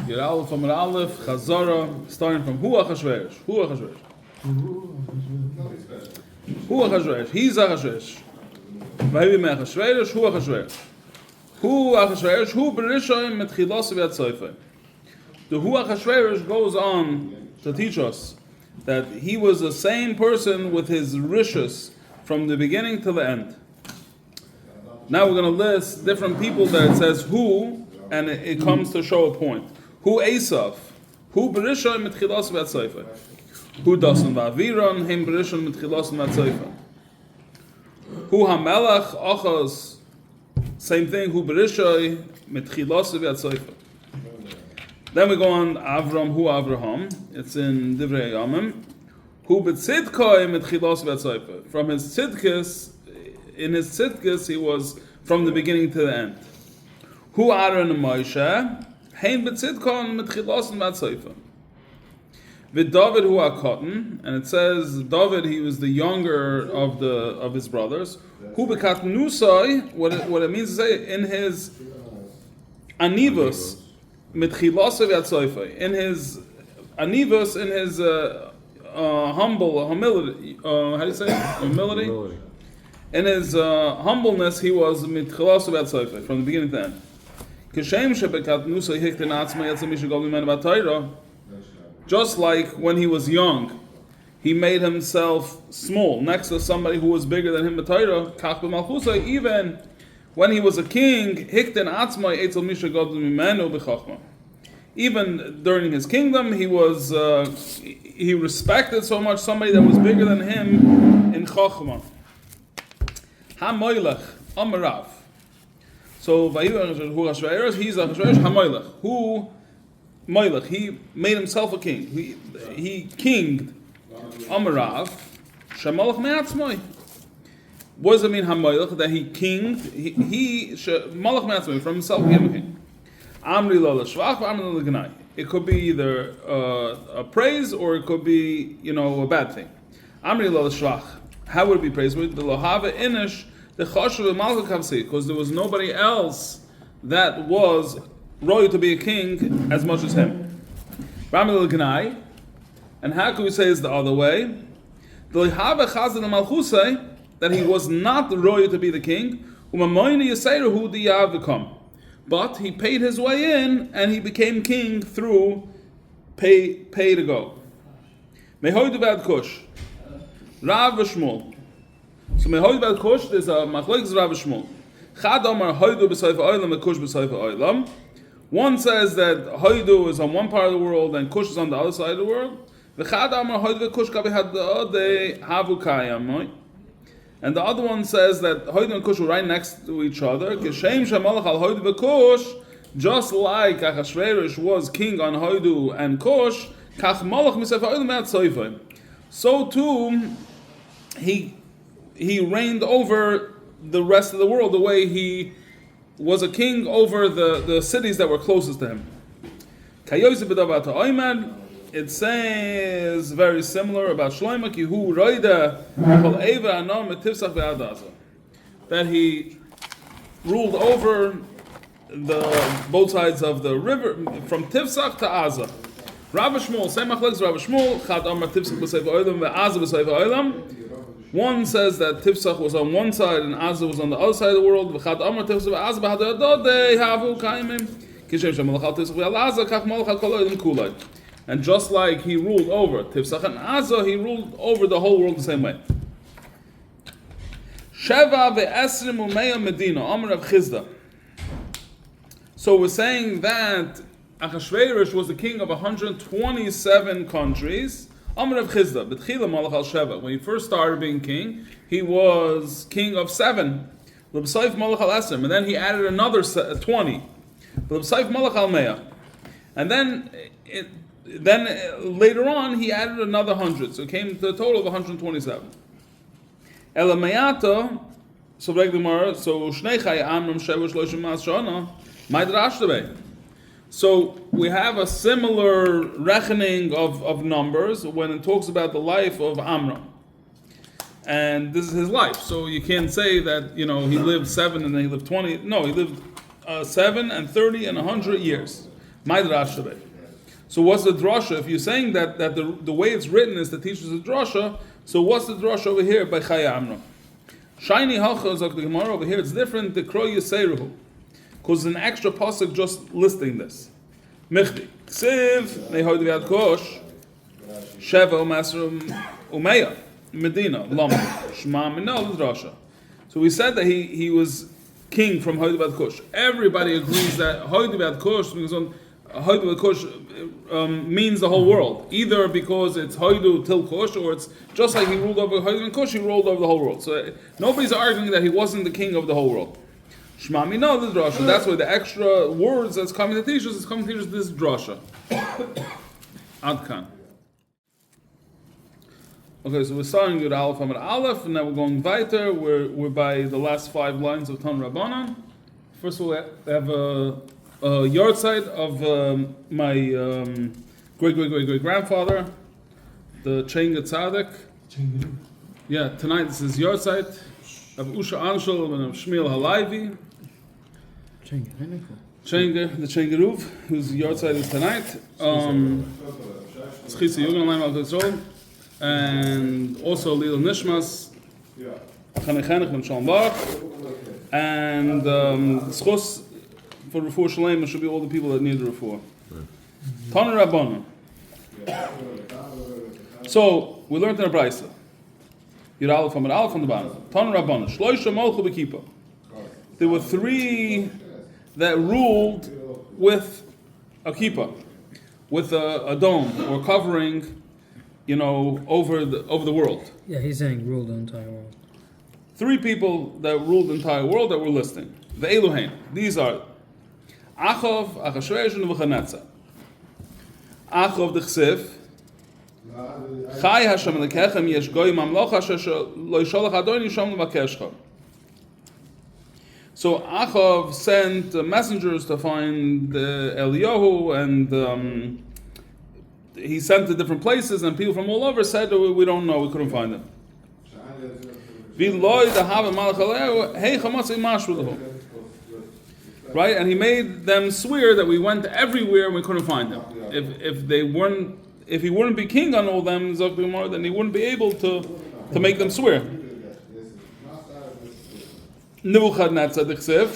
Your Aleph from Aleph, Chazara, starting from Hu Achashverosh. Hu Achashverosh. Hu Achashverosh. He's Achashverosh. Vahivi me Achashverosh. Hu Achashverosh. Hu Achashverosh. Hu Berishoim mit Chilos v'Yatzoifei. The Hu Achashverosh goes on to teach us that he was the same person with his rishus from the beginning to the end. Now we're going to list different people that it says who, and it comes to show a point. Who Esav? Who Berishoim mit Chilos v'Yatzoifei? Who Dasan v'Aviron? Hem Berishoim mit Chilos v'Yatzoifei. Who Hamelach Achaz? Same thing. Who Berishoim mit Chilos v'Yatzoifei. Then we go on Avram, who Avraham. It's in Divrei Yamim. Who betzidkoi mit chilos v'atzoifa. From his tzidkis, in his tzidkis, he was from the beginning to the end. Who Aaron and Moshe. Hein betzidkoi mit chilos v'atzoifa. With David, who Akotan, and it says David, he was the younger of his brothers. Who bekat nusai. What it means to say in his anivus. Mit chilos v'atzoifei. In his anivus, in his humility, how do you say it? Humility? In his humbleness, he was mit chilos v'atzoifei, from the beginning to the end. Kishem shebekat nusa hikten atzma yatzah mishagol b'men b'atayra. Just like when he was young, he made himself small, next to somebody who was bigger than him b'atayra. Kach b'malchusa, even when he was a king, hikten atzmai etzel misha gadol mimenu b'chachma. Even during his kingdom, he respected so much somebody that was bigger than him in chachma. Ha-moilech, amarav. So, who Achashverosh, he's Achashverosh, ha-moilech. Who moilech? He made himself a king. He kinged amarav, shemalach me'atzmai. What does it mean, ha-moilech? That he kinged, he malach me'atzmai, from himself became a king. Amri lo l'shvach, amri lo l'gnai. It could be either a praise or it could be, a bad thing. Amri lo l'shvach. How would it be praiseworthy? The lohava inish, the choshev malchut kavsi, because there was nobody else that was royal to be a king as much as him. Amri lo l'gnai. And how can we say it's the other way? The lohava chazan malchusay, that he was not royal to be the king. But he paid his way in, and he became king through pay to go. Mehoid bad kush, Rav Shmuel. So mehoid bad kush, there's a machlokes Rav Shmuel. Chad Omar hoidu b'sayfa oilam, and kush b'sayfa oilam. One says that hoidu is on one part of the world and kush is on the other side of the world. The Chad Omar hoidu v'kush kabi had the other havu kayam. And the other one says that Hoid and Kush were right next to each other. Kishem shemalach al Hoid v'Kush, just like Achashverosh was king on Hoidu and Kush, kach malach misaf Hoid me'atzoifei. So too, he reigned over the rest of the world the way he was a king over the cities that were closest to him. Kayoyze b'davat ha'oimer. It says very similar about Shlomo ki hu roida kol eva anom et tifsach ve'adaza, that he ruled over both sides of the river from Tifsach to Aza. Rav Shmuel, same machlokes Rav Shmuel, chad amar Tifsach b'sayf ha'olam ve'Aza b'sayf ha'olam. One says that Tifsach was on one side and Aza was on the other side of the world. V'chad amar Tifsach ve'Aza b'hadadodei havu kaimim kishem shemalach al Tifsach ve'al Aza kach malach al kol olam kulay. And just like he ruled over Tifsach and Aza, he ruled over the whole world the same way. Sheva ve'esrim u'meya medina, Amar Rav Chizda. So we're saying that Achashverosh was the king of 127 countries. Amar Rav Chizda, b'tchila malach al Sheva. When he first started being king, he was king of 7. L'b'sayf malach al Esrim. And then he added another 20. L'b'sayf malach al Meya. And then later on, he added another 100, so it came to a total of 127. Elamayata, so Shnei Amram Shevesh Loshim Mas Shana, Maidrash. So we have a similar reckoning of numbers when it talks about the life of Amram. And this is his life, so you can't say that, he lived 7 and then he lived 20. No, he lived 7 and 30 and 100 years. My drasha. So what's the drasha? If you're saying that the way it's written is to teach us a drasha, so what's the drasha over here by Chaya Amra? Shiny halcha zok the Gemara over here. It's different. The kroy yiseruhu, because an extra pasuk just listing this. Michdi ksiv nehoyd v'ad kosh sheva u'masrum umeya Medina lam shma minal drasha. So we said that he was king from Hoyd v'ad kosh. Everybody agrees that Hoyd v'ad kosh because on Hoyd v'ad kosh means the whole world, either because it's Hoydu till Kush, or it's just like he ruled over Hoydu and Kush, he ruled over the whole world. So nobody's arguing that he wasn't the king of the whole world. Shema Mina the drasha. That's why the extra words that's coming to teach us is coming to teach us this drasha. Adkan. Okay, so we're starting with Aleph Amar Aleph, and now we're going weiter. We're by the last 5 lines of Tan Rabbanan. First of all, we have a yard side of my great grandfather, the Chenga Tzaddik. Yeah, tonight this is yard side of Usha Anshel and of Shmuel Halayvi. Chenga, the Chenga Ruv, whose yard side is tonight. And also Lil Nishmas, Chanechenech and Shalom Bar, and Schos. For Refuah Shalem, it should be all the people that need the Refuah. Tana Rabbanan. So, we learned in a Brisa. Yud Aleph from the bottom. Tana Rabbanan. Shloisha Molchu B'Kippah. There were 3 that ruled with a kippah, with a dome or covering, over the world. Yeah, he's saying ruled the entire world. 3 people that ruled the entire world that we're listing. The Eluhain. These are Achov, Achashverosh, and Nebuchadnezzar. Achov the Chsiv. Chai Hashem lekechem yesh goy mamloch asher lo yisholach Adon yishom levakeshcha. So Achov sent messengers to find Eliyahu, and he sent to different places, and people from all over said, we don't know, we couldn't find him. Right, and he made them swear that we went everywhere and we couldn't find him. If he wouldn't be king on all them, then he wouldn't be able to make them swear. Nebuchadnezzar the Chsiv,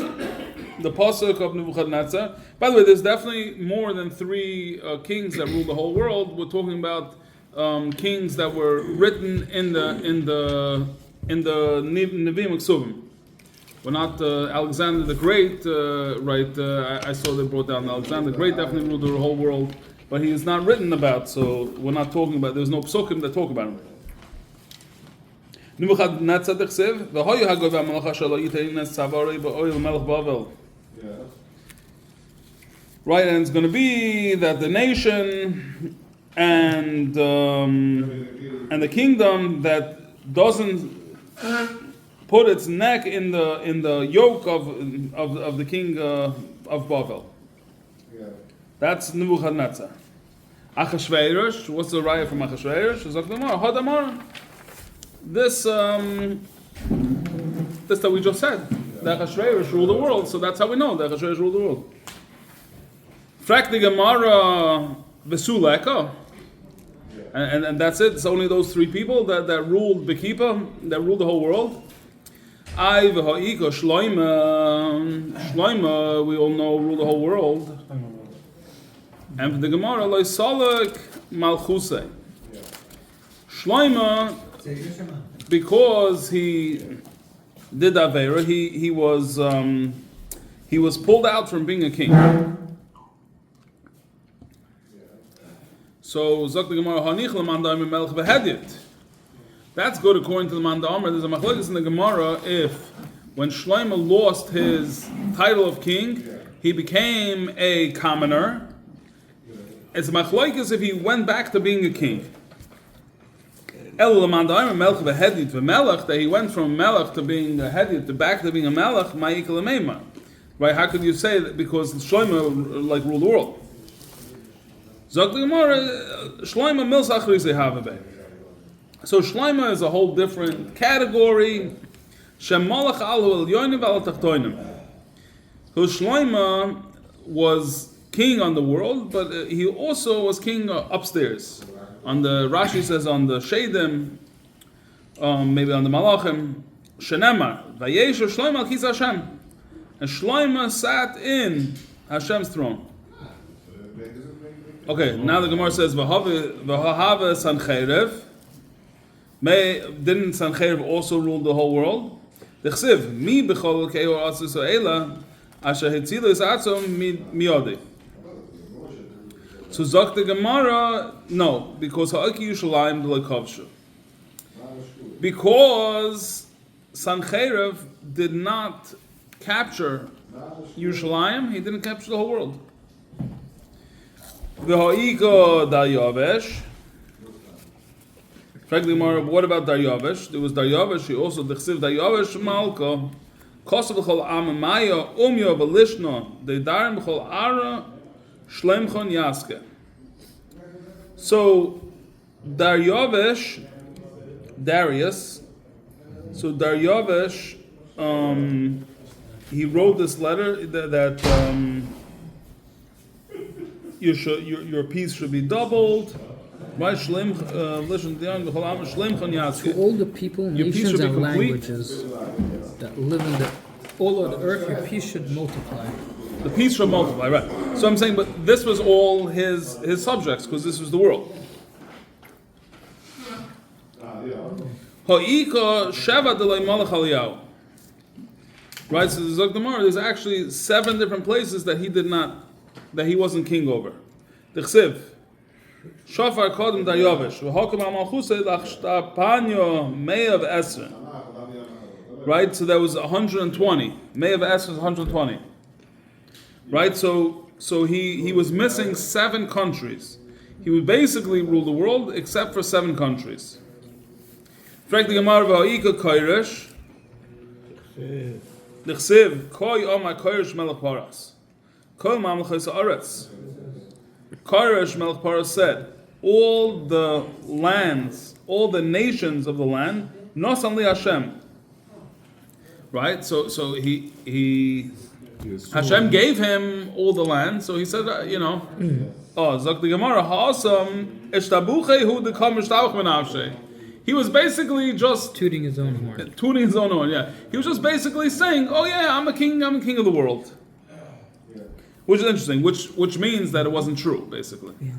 the pasuk of Nebuchadnezzar. By the way, there's definitely more than 3 kings that ruled the whole world. We're talking about kings that were written in the Nevi'im Ksuvim. We're not Alexander the Great, right? I saw they brought down Alexander the Great, definitely ruled the whole world, but he is not written about, so we're not talking about, there's no psukim that talk about him. Nebuchadnezzar the Chsiv, v'hoyu hagoy v'amalacha shelo yiteines tzavarei ba'oil melech Bavel. Right, and it's going to be that the nation and the kingdom that doesn't put its neck in the yoke of the king of Bavel. Yeah. That's Nebuchadnezzar. Achashverosh, what's the raya from Achashverosh? Hadamar. This that we just said. That Achashverosh ruled the world, so that's how we know that Achashverosh ruled the world. Frak the Gemara Vesuleka. And that's it. It's only those 3 people that ruled Bekipa, that ruled the whole world. Shloima, we all know, ruled the whole world. And for the Gemara, Loi Salak Malchusei. Shloima, because he did Avera, he was pulled out from being a king. So Zok the Gemara Hanich L'man Da'im Melech V'Hedyet. That's good according to the Man Da'amar. There's a machlokes in the Gemara if when Shlomo lost his title of king, he became a commoner. It's a machlokes if he went back to being a king. El L'man Da'im Melech V'Hedyet V'Melech, that he went from Melech to being a Hedyet to back to being a Melech, Ma'ik L'meima. Right? How could you say that? Because Shlomo ruled the world. Zok the Gemara, Shlomo Milsach Rizei Havabeh. So Shlomo is a whole different category. Shem Malach Alu El Yonim Val Tachtoinim. So Shlomo was king on the world, but he also was king upstairs. On the Rashi says on the Shadim, maybe on the Malachim, Shenemar, Vayesher Shlomo al Kis Hashem. And Shlomo sat in Hashem's throne. Okay, now the Gemara says, V'have Sancherev. Didn't Sancherev also rule the whole world? D'chsiv, mi b'chol ke'or asus ha'ela, asher hitzilu es atzom miyodeh. So Zok the Gemara, no, because ha'aki Yushalayim d'lo kovshu. Because Sancherev did not capture Yerushalayim, he didn't capture the whole world. V'ha'iko Daryavesh. Frankly, what about Daryavesh? There was Daryavesh, he also d'chsiv Daryavesh Malka, Kosav b'chol Amamaya, Umyo v'lishno, Dedarim b'chol Ara, Shlemchon Yaske. So Daryavesh, Darius, so Daryavesh, he wrote this letter that your peace should be doubled. Right? To all the people, nations, and languages that live in all of the earth, your peace should multiply. The peace should multiply, right? So I'm saying, but this was all his subjects, because this was the world. Ha'ika Sheva Delay Malach Aliyahu. Right, so there's actually 7 different places that he wasn't king over. D'chsiv, Shofar Kodem Daryavesh, V'hokem HaMalchusei L'achshtapanyo Me'av Esra. Right, so that was 120. Me'av Esra is 120. Right, so he was missing 7 countries. He would basically rule the world except for 7 countries. Frankly, Gemara V'ha'ika Koirish. L'chsiv, Koi Omar Koirish Melech Paras. Kol Mamlechos Haaretz. Koirish Melech Paras said, all the lands, all the nations of the land, Nosan Li Hashem. Right? So Hashem gave him all the land, so he said, Zok the Gemara, Ha'asam, Eshtabuche Hu Dekam Eshtauch Menavshe. He was basically just tooting his own horn. Tooting his own horn, yeah. He was just basically saying, "Oh yeah, I'm a king of the world," which is interesting. Which means that it wasn't true, basically. Yeah.